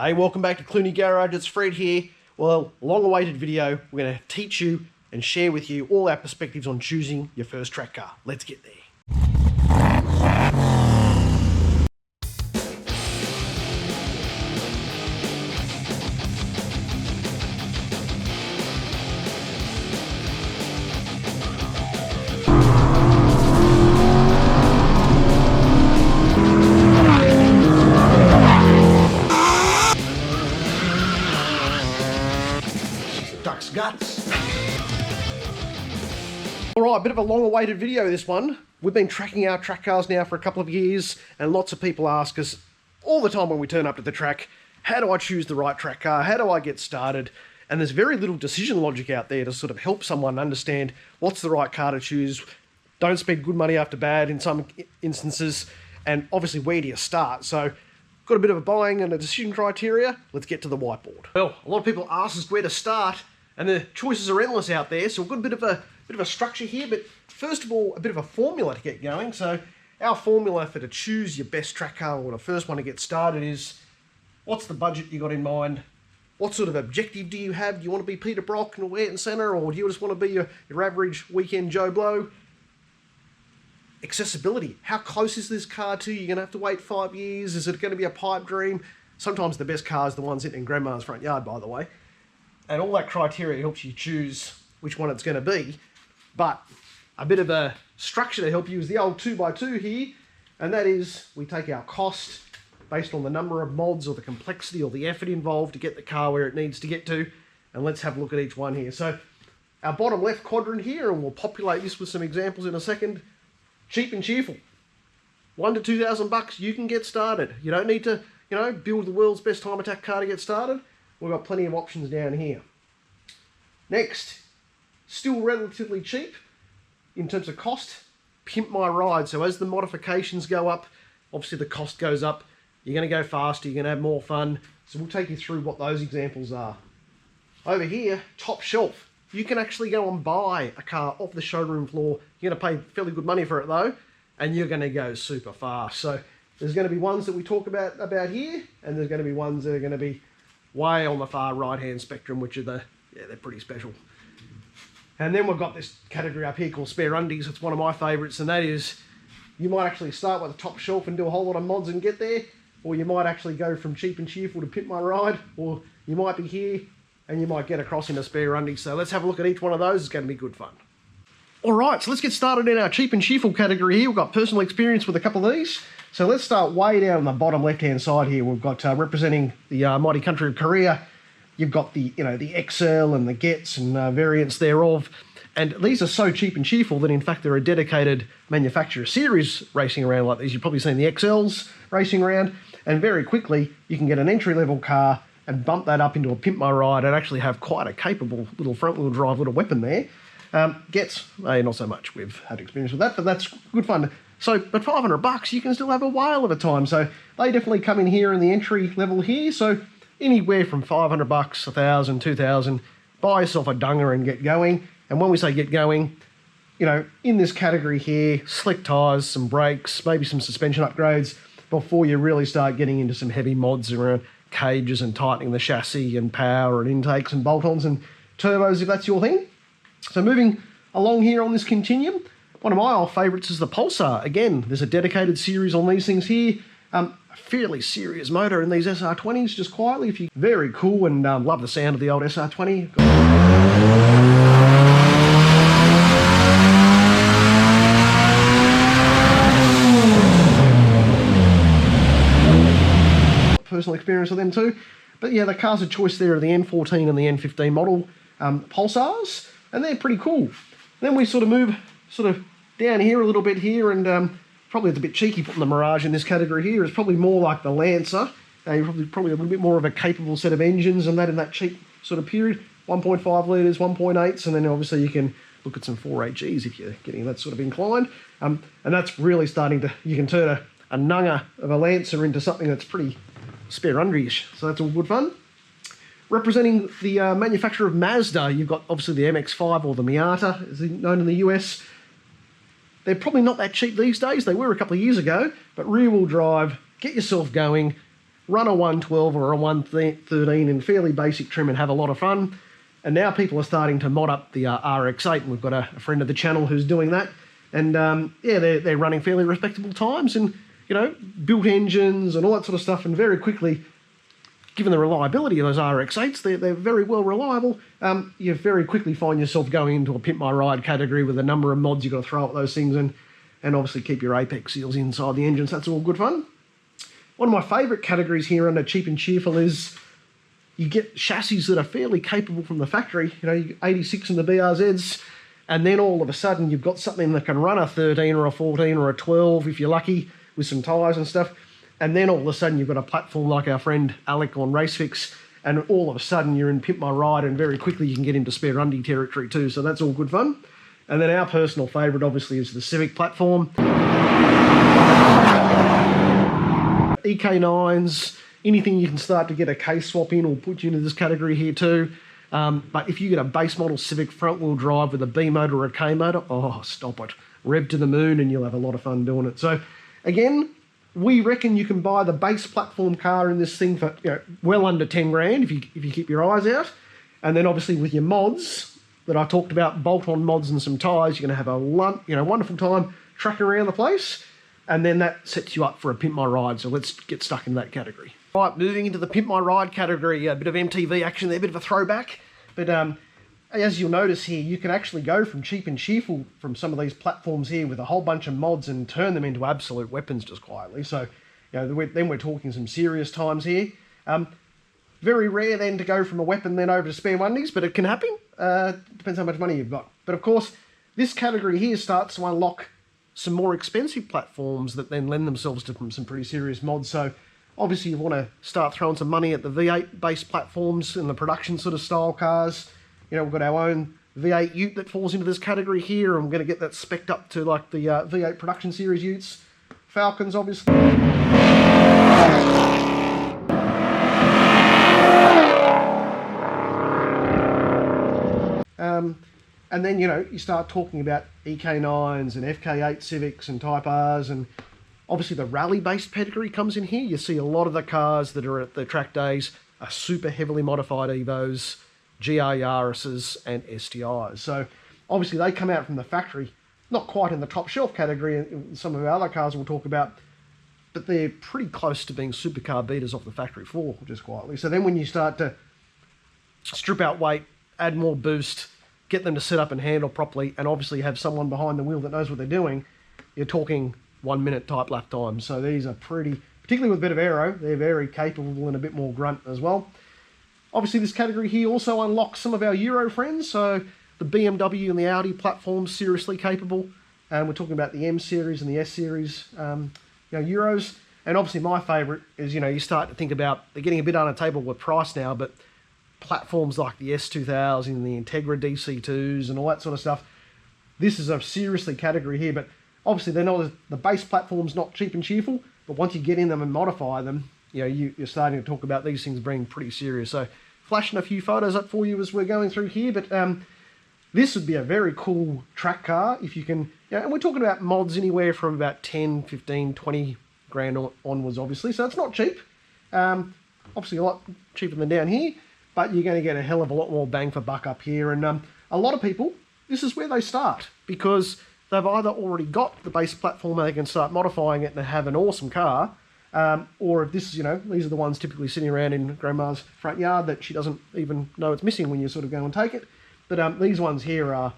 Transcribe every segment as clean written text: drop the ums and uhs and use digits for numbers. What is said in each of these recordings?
Hey, welcome back to Clooney Garage. It's Fred here. Well, long-awaited video. We're going to teach you and share with you all our perspectives on choosing your first track car. Let's get there. Duck's guts. Alright, bit of a long-awaited video this one. We've been tracking our track cars now for a couple of years, and lots of people ask us all the time when we turn up to the track, how do I choose the right track car? How do I get started? And there's very little decision logic out there to sort of help someone understand what's the right car to choose. Don't spend good money after bad in some instances, and obviously where do you start? So, got a bit of a buying and a decision criteria. Let's get to the whiteboard. Well, a lot of people ask us where to start, and the choices are endless out there. So we've got a bit of a structure here, but first of all, a bit of a formula to get going. So our formula for to choose your best track car or the first one to get started is, what's the budget you got in mind? What sort of objective do you have? Do you want to be Peter Brock and Ayrton Senna, or do you just want to be your average weekend Joe Blow? Accessibility. How close is this car to you? You're going to have to wait 5 years. Is it going to be a pipe dream? Sometimes the best cars are the ones sitting in grandma's front yard, by the way. And all that criteria helps you choose which one it's going to be. But a bit of a structure to help you is the old 2x2 here. And that is, we take our cost based on the number of mods or the complexity or the effort involved to get the car where it needs to get to. And let's have a look at each one here. So our bottom left quadrant here, and we'll populate this with some examples in a second. Cheap and cheerful. $1,000 to $2,000, you can get started. You don't need to, build the world's best time attack car to get started. We've got plenty of options down here. Next, still relatively cheap in terms of cost, Pimp My Ride. So as the modifications go up, obviously the cost goes up. You're going to go faster, you're going to have more fun. So we'll take you through what those examples are. Over here, top shelf. You can actually go and buy a car off the showroom floor. You're going to pay fairly good money for it though, and you're going to go super fast. So there's going to be ones that we talk about here, and there's going to be ones that are going to be way on the far right-hand spectrum, which are they're pretty special. And then we've got this category up here called spare undies. It's one of my favourites, and that is, you might actually start with a top shelf and do a whole lot of mods and get there, or you might actually go from cheap and cheerful to Pimp My Ride, or you might be here and you might get across into spare undies. So let's have a look at each one of those. It's going to be good fun. Alright, so let's get started in our cheap and cheerful category here. We've got personal experience with a couple of these. So let's start way down on the bottom left-hand side here. We've got representing the mighty country of Korea. You've got the Excel and the Gets and variants thereof. And these are so cheap and cheerful that in fact there are dedicated manufacturer series racing around like these. You've probably seen the Excels racing around. And very quickly, you can get an entry-level car and bump that up into a Pimp My Ride and actually have quite a capable little front-wheel drive little weapon there. Gets, not so much. We've had experience with that, but that's good fun. So, but $500, you can still have a whale of a time. So they definitely come in here in the entry level here. So anywhere from $500, $1,000, $2,000, buy yourself a dunger and get going. And when we say get going, in this category here, slick tyres, some brakes, maybe some suspension upgrades before you really start getting into some heavy mods around cages and tightening the chassis and power and intakes and bolt-ons and turbos if that's your thing. So moving along here on this continuum, one of my old favourites is the Pulsar. Again, there's a dedicated series on these things here. A fairly serious motor in these SR20s, just quietly. If you very cool and love the sound of the old SR20. Personal experience with them too. But yeah, the cars of choice there are the N14 and the N15 model Pulsars, and they're pretty cool. Then we sort of move down here a little bit here, and probably it's a bit cheeky putting the Mirage in this category here. It's probably more like the Lancer. Probably a little bit more of a capable set of engines and that in that cheap sort of period. 1.5 litres, 1.8s, and then obviously you can look at some 4AGs if you're getting that sort of inclined. And that's really starting to, you can turn a nunger of a Lancer into something that's pretty spare under-ish. So that's all good fun. Representing the manufacturer of Mazda, you've got obviously the MX-5 or the Miata, as known in the US. They're probably not that cheap these days. They were a couple of years ago, but rear-wheel drive, get yourself going, run a 112 or a 113 in fairly basic trim and have a lot of fun. And now people are starting to mod up the RX-8, and we've got a friend of the channel who's doing that. And yeah, they're running fairly respectable times, and you know, built engines and all that sort of stuff, and very quickly, given the reliability of those RX-8s, they're very well reliable. You very quickly find yourself going into a Pimp My Ride category with a number of mods you've got to throw at those things, and obviously keep your apex seals inside the engines. That's all good fun. One of my favourite categories here under Cheap and Cheerful is you get chassis that are fairly capable from the factory. You know, you 86 in the BRZs, and then all of a sudden you've got something that can run a 13 or a 14 or a 12 if you're lucky, with some tyres and stuff. And then all of a sudden you've got a platform like our friend Alec on RaceFix, and all of a sudden you're in Pimp My Ride, and very quickly you can get into spare undy territory too, so that's all good fun. And then our personal favourite obviously is the Civic platform. EK9s, anything you can start to get a case swap in will put you into this category here too. But if you get a base model Civic front wheel drive with a B motor or a K motor, oh, stop it. Rev to the moon and you'll have a lot of fun doing it. So again, we reckon you can buy the base platform car in this thing for, you know, well under 10 grand if you keep your eyes out. And then obviously with your mods that I talked about, bolt-on mods and some tyres, you're going to have a wonderful time trucking around the place. And then that sets you up for a Pimp My Ride. So let's get stuck in that category. Right, moving into the Pimp My Ride category, a bit of MTV action there, a bit of a throwback. But as you'll notice here, you can actually go from cheap and cheerful from some of these platforms here with a whole bunch of mods and turn them into absolute weapons just quietly. So, you know, then we're talking some serious times here. Very rare then to go from a weapon then over to spare onesies, but it can happen. Depends how much money you've got. But of course, this category here starts to unlock some more expensive platforms that then lend themselves to some pretty serious mods. So obviously you want to start throwing some money at the V8 based platforms and the production sort of style cars. You know, we've got our own V8 Ute that falls into this category here, and we're going to get that spec'd up to like the V8 production series Utes. Falcons, obviously. And then, you know, you start talking about EK9s and FK8 Civics and Type Rs, and obviously the rally-based pedigree comes in here. You see a lot of the cars that are at the track days are super heavily modified Evos, GR Yarises and STIs. So obviously they come out from the factory, not quite in the top shelf category in some of our other cars we'll talk about, but they're pretty close to being supercar beaters off the factory floor, just quietly. So then when you start to strip out weight, add more boost, get them to set up and handle properly, and obviously have someone behind the wheel that knows what they're doing, you're talking 1 minute type lap times. So these are pretty, particularly with a bit of aero, they're very capable and a bit more grunt as well. Obviously this category here also unlocks some of our Euro friends, so the BMW and the Audi platforms seriously capable, and we're talking about the M series and the S series Euros. And obviously my favourite is, you know, you start to think about, they're getting a bit unattainable with price now, but platforms like the S2000, the Integra DC2s and all that sort of stuff. This is a seriously category here, but obviously they're not, the base platform's not cheap and cheerful, but once you get in them and modify them, you know, you're starting to talk about these things being pretty serious. So flashing a few photos up for you as we're going through here, but this would be a very cool track car if you can, you know, and we're talking about mods anywhere from about 10, 15, 20 grand onwards, obviously, so it's not cheap. Obviously a lot cheaper than down here, but you're going to get a hell of a lot more bang for buck up here. And a lot of people, this is where they start, because they've either already got the base platform and they can start modifying it and have an awesome car, or if this is, you know, these are the ones typically sitting around in grandma's front yard that she doesn't even know it's missing when you sort of go and take it. But these ones here are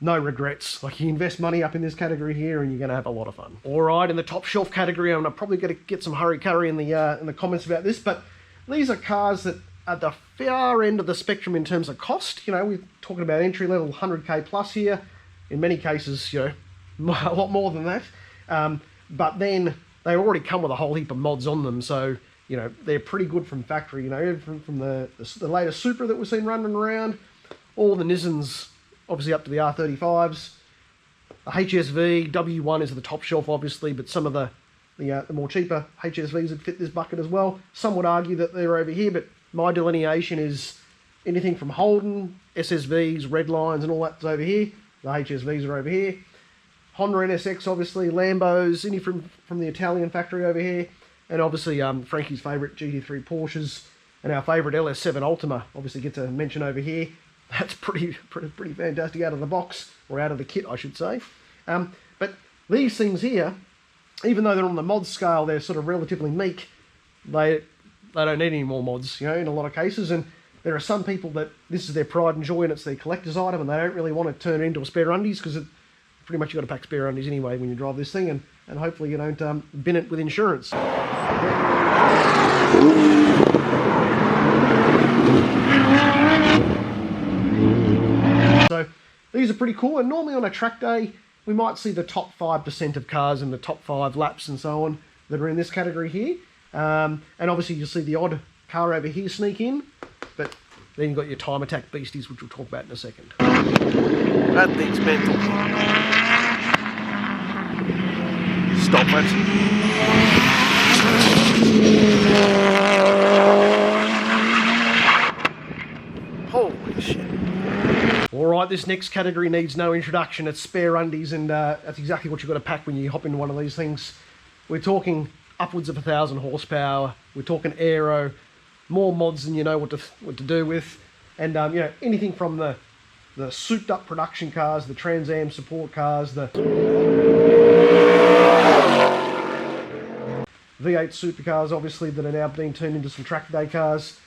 no regrets. Like, you invest money up in this category here and you're going to have a lot of fun. All right, in the top shelf category, I'm probably going to get some hurry-curry in the comments about this, but these are cars that at the far end of the spectrum in terms of cost. You know, we're talking about entry-level 100k plus here. In many cases, you know, a lot more than that. But then they already come with a whole heap of mods on them, so, you know, they're pretty good from factory. You know, from the latest Supra that we've seen running around, all the Nissans, obviously up to the R35s. The HSV, W1 is the top shelf, obviously, but some of the more cheaper HSVs would fit this bucket as well. Some would argue that they're over here, but my delineation is anything from Holden, SSVs, Red Lines and all that's over here. The HSVs are over here. Honda NSX, obviously, Lambos, any from the Italian factory over here. And obviously Frankie's favourite GT3 Porsches and our favourite LS7 Ultima obviously gets a mention over here. That's pretty fantastic out of the box, or out of the kit I should say. But these things here, even though they're on the mod scale, they're sort of relatively meek. They don't need any more mods, you know, in a lot of cases. And there are some people that this is their pride and joy and it's their collector's item, and they don't really want to turn it into a spare undies, because pretty much you've got to pack spare undies anyway when you drive this thing, and hopefully you don't bin it with insurance. So these are pretty cool, and normally on a track day we might see the top 5% of cars in the top 5 laps and so on that are in this category here. And obviously you'll see the odd car over here sneak in, but then you've got your time attack beasties, which we'll talk about in a second. That thing's mental. Stop it. Holy shit. Alright, this next category needs no introduction. It's spare undies, and that's exactly what you've got to pack when you hop into one of these things. We're talking upwards of 1,000 horsepower. We're talking aero, more mods than you know what to do with, and you know, anything from the souped up production cars, the Trans Am support cars, the V8 supercars obviously that are now being turned into some track day cars.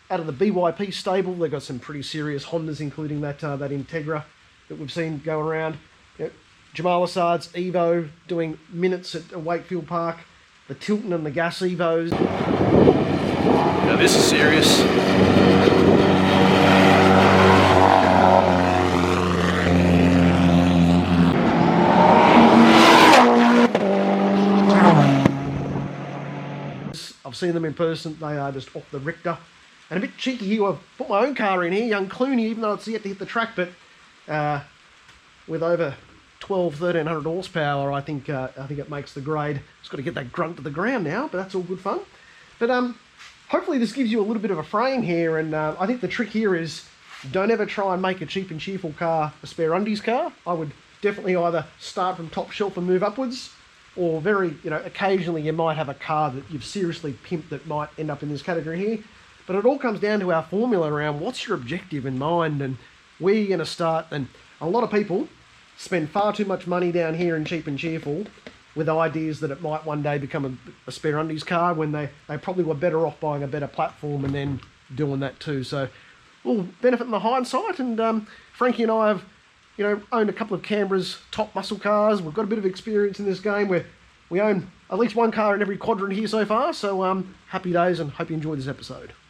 Out of the BYP stable, they've got some pretty serious Hondas, including that Integra that we've seen going around. You know, Jamal Assad's Evo doing minutes at Wakefield Park, the Tilton and the Gas Evos. Now this is serious. I've seen them in person. They are just off the Richter. And a bit cheeky here, I've put my own car in here, young Clooney, even though it's yet to hit the track, but with over 1,300 horsepower, I think it makes the grade. It's got to get that grunt to the ground now, but that's all good fun. But hopefully this gives you a little bit of a frame here, and I think the trick here is don't ever try and make a cheap and cheerful car a spare undies car. I would definitely either start from top shelf and move upwards, or occasionally you might have a car that you've seriously pimped that might end up in this category here. But it all comes down to our formula around what's your objective in mind and where you're going to start. And a lot of people spend far too much money down here in cheap and cheerful with ideas that it might one day become a spare undies car, when they probably were better off buying a better platform and then doing that too. So we'll benefit in the hindsight. And Frankie and I have owned a couple of Canberra's top muscle cars. We've got a bit of experience in this game where we own at least one car in every quadrant here so far. So happy days, and hope you enjoyed this episode.